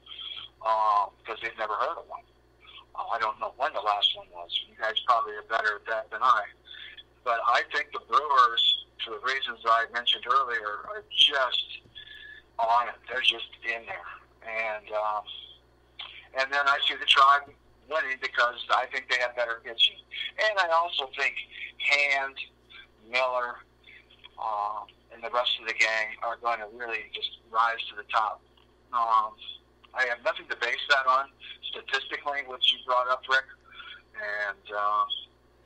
E: because they've never heard of one. I don't know when the last one was. You guys probably are better at that than I. But I think the Brewers, for the reasons I mentioned earlier, are just on it. They're just in there. And then I see the Tribe winning because I think they have better pitching. And I also think Hand, Miller, and the rest of the gang are going to really just rise to the top. I have nothing to base that on statistically, which you brought up, Rick. And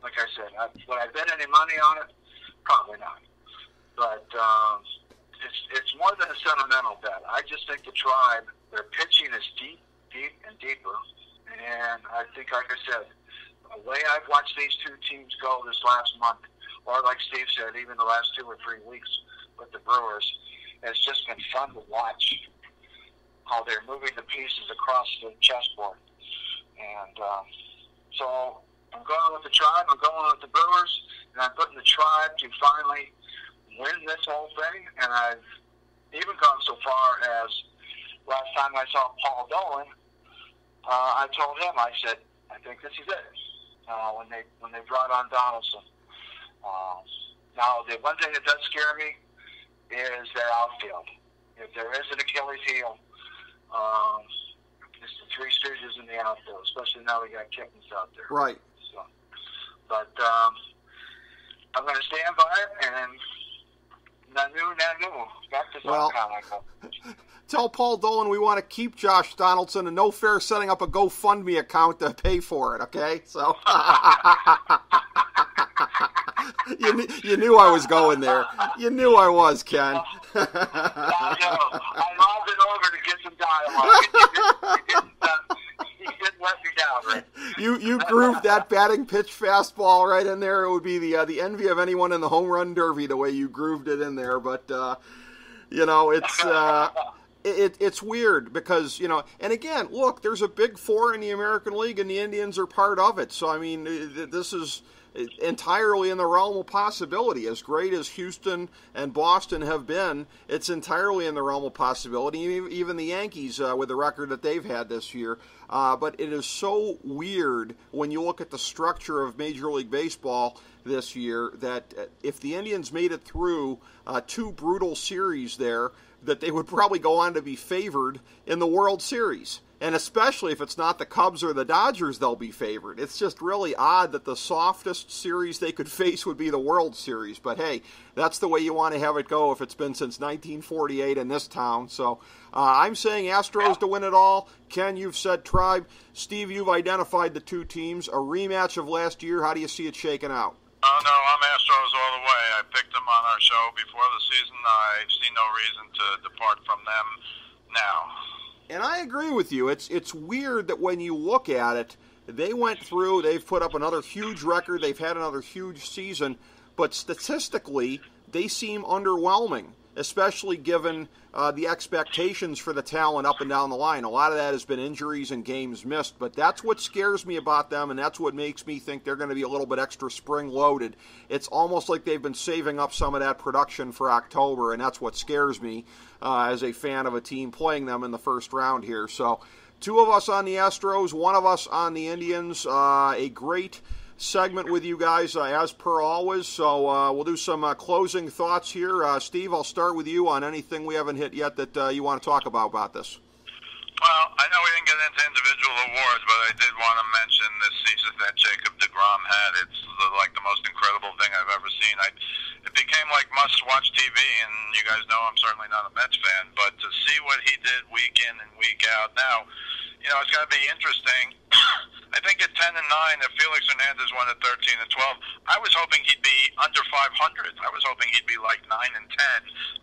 E: like I said, would I bet any money on it? Probably not. But it's more than a sentimental bet. I just think the Tribe, their pitching is deep and deeper. And I think, like I said, the way I've watched these two teams go this last month, or like Steve said, even the last 2 or 3 weeks with the Brewers, it's just been fun to watch how they're moving the pieces across the chessboard. And so I'm going with the Tribe, I'm going with the Brewers, and I'm putting the Tribe to finally win this whole thing. And I've even gone so far as last time I saw Paul Dolan, I told him, I said, I think this is it. When they brought on Donaldson. Now, the one thing that does scare me is their outfield. If there is an Achilles heel, it's the Three Stooges in the outfield, especially now we got Kittens out there.
A: Right.
E: So, but I'm going to stand by it, and Nanu, back to Zarkon.
A: Tell Paul Dolan we want to keep Josh Donaldson, and no fair setting up a GoFundMe account to pay for it, okay? So you knew I was going there. You knew I was, Ken.
E: I know. I lobbed it over to get some dialogue. You didn't let me down, right?
A: You grooved that batting pitch fastball right in there. It would be the envy of anyone in the home run derby the way you grooved it in there. But it's weird because and again, look, there's a Big Four in the American League, and the Indians are part of it. So I mean, this is entirely in the realm of possibility. As great as Houston and Boston have been, it's entirely in the realm of possibility. Even the Yankees, with the record that they've had this year. But it is so weird when you look at the structure of Major League Baseball this year that if the Indians made it through 2 brutal series there, that they would probably go on to be favored in the World Series. And especially if it's not the Cubs or the Dodgers, they'll be favored. It's just really odd that the softest series they could face would be the World Series. But hey, that's the way you want to have it go if it's been since 1948 in this town. So I'm saying Astros to win it all. Ken, you've said Tribe. Steve, you've identified the 2 teams. A rematch of last year. How do you see it shaking out?
D: Oh, no, I'm Astros all the way. I picked them on our show before the season. I see no reason to depart from them now.
A: And I agree with you. It's weird that when you look at it, they went through, they've put up another huge record, they've had another huge season, but statistically, they seem underwhelming, especially given the expectations for the talent up and down the line. A lot of that has been injuries and games missed, but that's what scares me about them, and that's what makes me think they're going to be a little bit extra spring-loaded. It's almost like they've been saving up some of that production for October, and that's what scares me as a fan of a team playing them in the first round here. So 2 of us on the Astros, 1 of us on the Indians. A great segment with you guys, as per always. So we'll do some closing thoughts here. Steve, I'll start with you on anything we haven't hit yet that you want to talk about this.
D: Well, I know we didn't get into individual awards, but I did want to mention this season that Jacob deGrom had. It's like the most incredible thing I've ever seen. It became like must-watch TV, and you guys know I'm certainly not a Mets fan, but to see what he did week in and week out now, it's going to be interesting. I think at 10-9, if Felix Hernandez won at 13-12, I was hoping he'd be under 500. I was hoping he'd be like 9-10.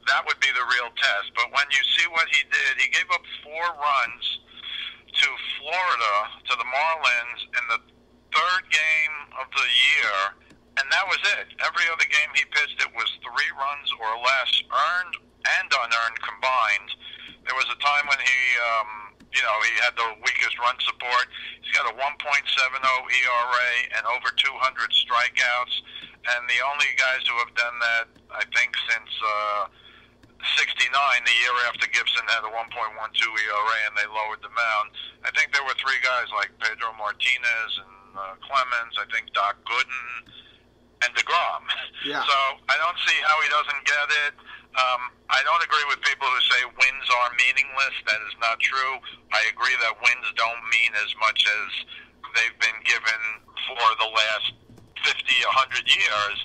D: That would be the real test. But when you see what he did, he gave up 4 runs to Florida, to the Marlins, in the 3rd game of the year, and that was it. Every other game he pitched, it was 3 runs or less, earned and unearned combined. There was a time when he had the weakest run support. He's got a 1.70 ERA and over 200 strikeouts. And the only guys who have done that, I think, since 69, the year after Gibson had a 1.12 ERA and they lowered the mound, I think there were 3 guys like Pedro Martinez and Clemens, I think Doc Gooden, and deGrom.
A: Yeah.
D: So I don't see how he doesn't get it. I don't agree with people who say wins are meaningless. That is not true. I agree that wins don't mean as much as they've been given for the last 50, 100 years,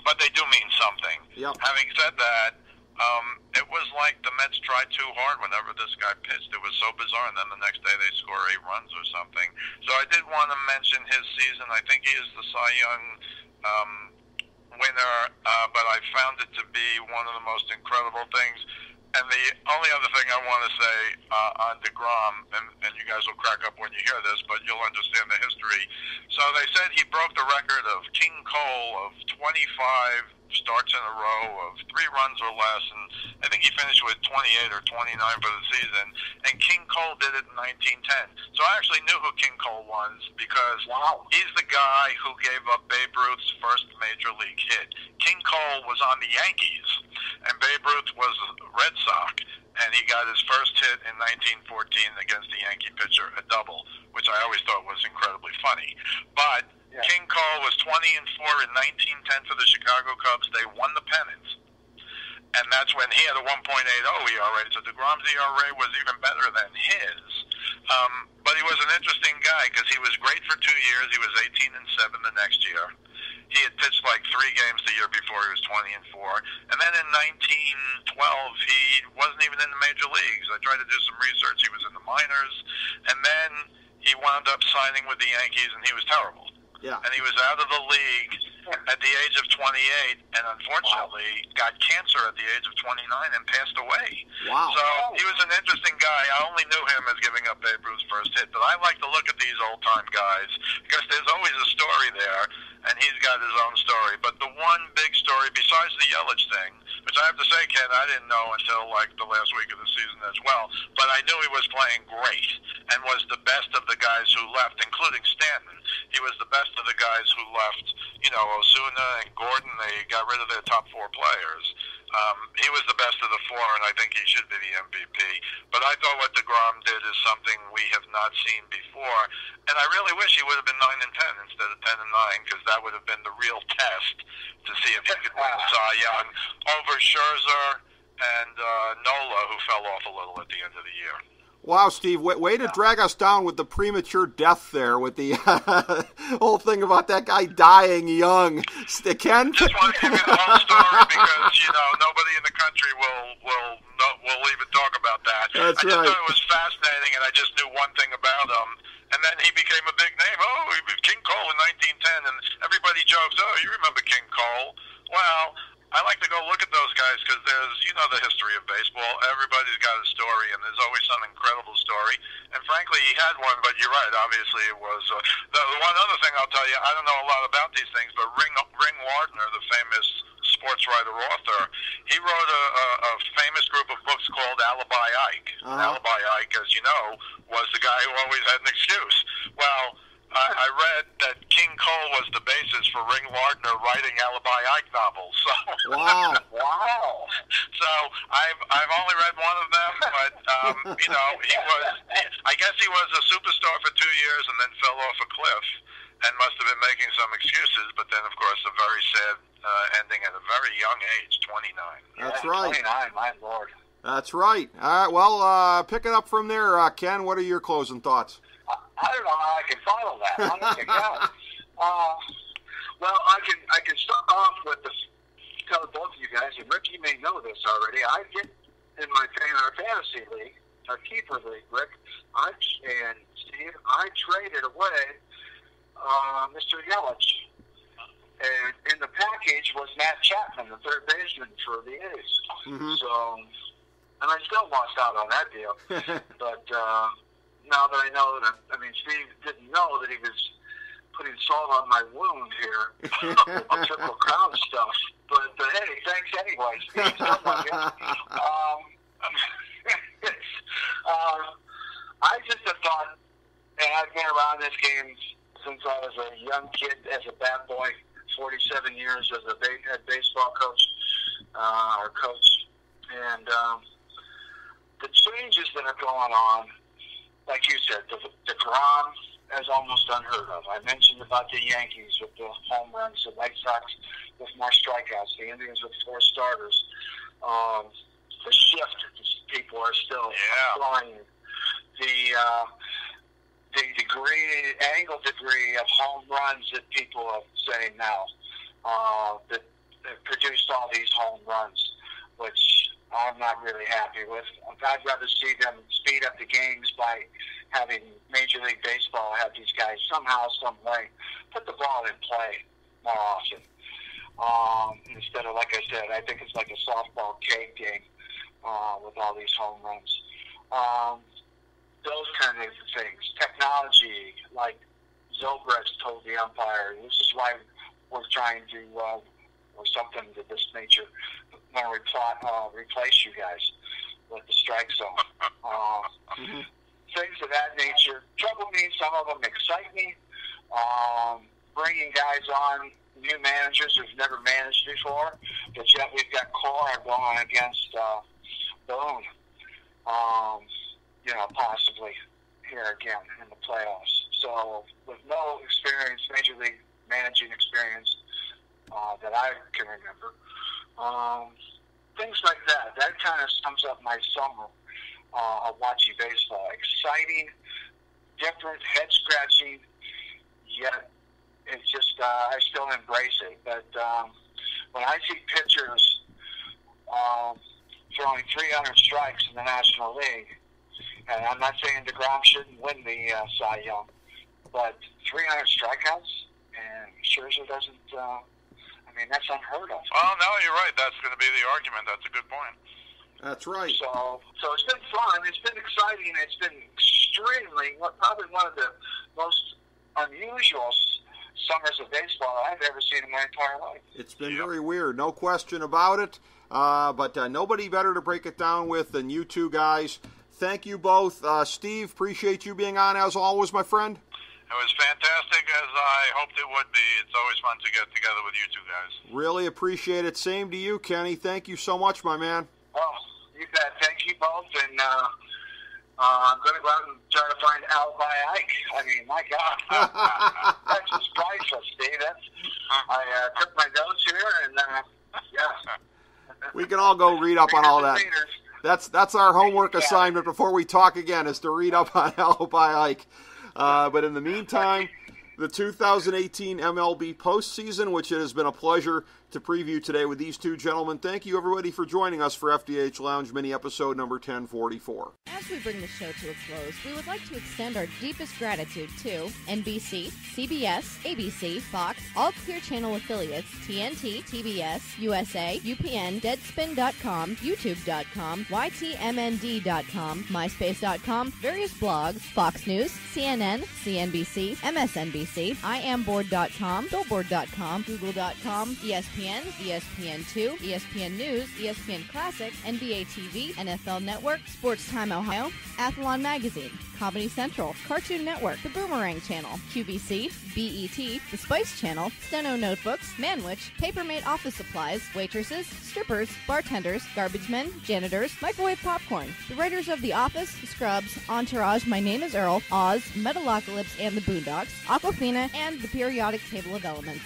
D: but they do mean something.
A: Yep.
D: Having said that, it was like the Mets tried too hard whenever this guy pitched. It was so bizarre, and then the next day they score 8 runs or something. So I did want to mention his season. I think he is the Cy Young winner, but I found it to be one of the most incredible things. And the only other thing I want to say on deGrom, and you guys will crack up when you hear this, but you'll understand the history. So they said he broke the record of King Cole of 25 starts in a row of 3 runs or less, and I think he finished with 28 or 29 for the season. And King Cole did it in 1910. So I actually knew who King Cole was because he's the guy who gave up Babe Ruth's first major league hit. King Cole was on the Yankees, and Babe Ruth was a Red Sox, and he got his first hit in 1914 against the Yankee pitcher, a double, which I always thought was incredibly funny. But King Cole was 20-4 in 1910 for the Chicago Cubs. They won the pennant, and that's when he had a 1.80 ERA. So deGrom's ERA was even better than his. But he was an interesting guy because he was great for 2 years. He was 18-7 the next year. he had pitched like 3 games the year before. He was 20-4. And then in 1912, he wasn't even in the major leagues. I tried to do some research. He was in the minors. And then he wound up signing with the Yankees, and he was terrible.
A: Yeah.
D: And he was out of the league at the age of 28, and unfortunately got cancer at the age of 29 and passed away.
A: Wow.
D: So he was an interesting guy. I only knew him as giving up Babe Ruth's first hit, but I like to look at these old-time guys because there's always a story there, and he's got his own story. But the one big story, besides the Yelich thing, which I have to say, Ken, I didn't know until like the last week of the season as well, but I knew he was playing great and was the best of the guys who left, including Stanton. He was the best of the guys who left. You know, Osuna and Gordon, they got rid of their top 4 players. He was the best of the 4, and I think he should be the MVP. But I thought what DeGrom did is something we have not seen before, and I really wish he would have been 9-10 instead of 10-9, because that would have been the real test to see if he could win Cy Young over Scherzer and Nola, who fell off a little at the end of the year.
A: Wow, Steve, way to drag us down with the premature death there, with the whole thing about that guy dying young. Ken?
D: Just want to give you the whole story because, you know, nobody in the country will even talk about that.
A: That's
D: I just
A: right.
D: thought it was fascinating, and I just knew one thing about him. And then he became a big name. Oh, King Cole in 1910, and everybody jokes, oh, you remember King Cole? Well, I like to go look at those guys because there's, you know, the history of baseball. Everybody's got a story, and there's always some incredible story. And frankly, he had one, but you're right. Obviously, it was the one other thing I'll tell you. I don't know a lot about these things, but Ring Lardner, the famous sports writer author, he wrote a famous group of books called Alibi Ike. Alibi Ike, as you know, was the guy who always had an excuse. Well, I read that King Cole was the basis for Ring Lardner writing Alibi Ike novels. So
A: Wow.
E: Wow.
D: So I've only read one of them, but you know, I guess he was a superstar for 2 years and then fell off a cliff and must have been making some excuses. But then, of course, a very sad ending at a very young age, 29.
A: That's right.
E: 29, my lord.
A: That's right. All right. Well, pick it up from there, Ken. What are your closing thoughts?
E: I don't know how I can follow that. Honestly, yeah. Well, I can start off with tell both of you guys, and Rick, you may know this already. I get in our fantasy league, our keeper league, Rick, and Steve, I traded away Mr. Yelich, and in the package was Matt Chapman, the third baseman for the A's.
A: Mm-hmm.
E: So, and I still lost out on that deal, but. Now that I know that, Steve didn't know that he was putting salt on my wound here on Triple Crown stuff. But hey, thanks anyway, Steve. Still love you. I just have thought, and I've been around this game since I was a young kid as a bat boy, 47 years as a head baseball coach, or coach, and the changes that are going on. Like you said, the DeGrom is almost unheard of. I mentioned about the Yankees with the home runs, the White Sox with more strikeouts, the Indians with 4 starters. The shift, people are still flying. The angle degree of home runs that people are saying now that produced all these home runs, which I'm not really happy with. I'd rather see them speed up the games by having Major League Baseball have these guys somehow, some way, put the ball in play more often. Instead of, like I said, I think it's like a softball cave game with all these home runs. Those kind of things. Technology, like Zobrist told the umpire, this is why we're trying to, or something of this nature, when we replace you guys with the strike zone. Things of that nature trouble me. Some of them excite me. Bringing guys on, new managers who've never managed before, but yet we've got Cora going against Boone, possibly here again in the playoffs. So with no experience, Major League managing experience that I can remember, things like that. That kind of sums up my summer of watching baseball. Exciting, different, head-scratching, yet it's just I still embrace it. But when I see pitchers throwing 300 strikes in the National League, and I'm not saying DeGrom shouldn't win the Cy Young, but 300 strikeouts, and Scherzer doesn't. I mean, that's unheard of.
D: Well, no, you're right. That's going to be the argument. That's a good point.
A: That's right.
E: So it's been fun. It's been exciting. It's been probably one of the most unusual summers of baseball I've ever seen in my entire life.
A: It's been very weird, no question about it. But nobody better to break it down with than you two guys. Thank you both. Steve, appreciate you being on as always, my friend.
D: It was fantastic, as I hoped it would be. It's always fun to get together with you two guys.
A: Really appreciate it. Same to you, Kenny. Thank you so much, my man.
E: Oh, you bet. Thank you both. And I'm going to go out and try to find Alibi Ike. I mean, my God. That's just priceless, Steve. I took my notes here, and yeah.
A: We can all go read up on all that. That's our homework assignment before we talk again, is to read up on Alibi Ike. But in the meantime, the 2018 MLB postseason, which it has been a pleasure to preview today with these two gentlemen. Thank you, everybody, for joining us for FDH Lounge mini episode number 1044.
C: As we bring the show to a close, we would like to extend our deepest gratitude to NBC, CBS, ABC, Fox, all Clear Channel affiliates, TNT, TBS, USA, UPN, Deadspin.com, YouTube.com, YTMND.com, MySpace.com, various blogs, Fox News, CNN, CNBC, MSNBC, IamBoard.com, Billboard.com, Google.com, ESPN, ESPN2, ESPN News, ESPN Classic, NBA TV, NFL Network, Sports Time Ohio, Athlon Magazine, Comedy Central, Cartoon Network, The Boomerang Channel, QVC, BET, The Spice Channel, Steno Notebooks, Manwich, Papermate Office Supplies, waitresses, strippers, bartenders, garbage men, janitors, microwave popcorn, the writers of The Office, Scrubs, Entourage, My Name is Earl, Oz, Metalocalypse and the Boondocks, Aquafina, and the Periodic Table of Elements.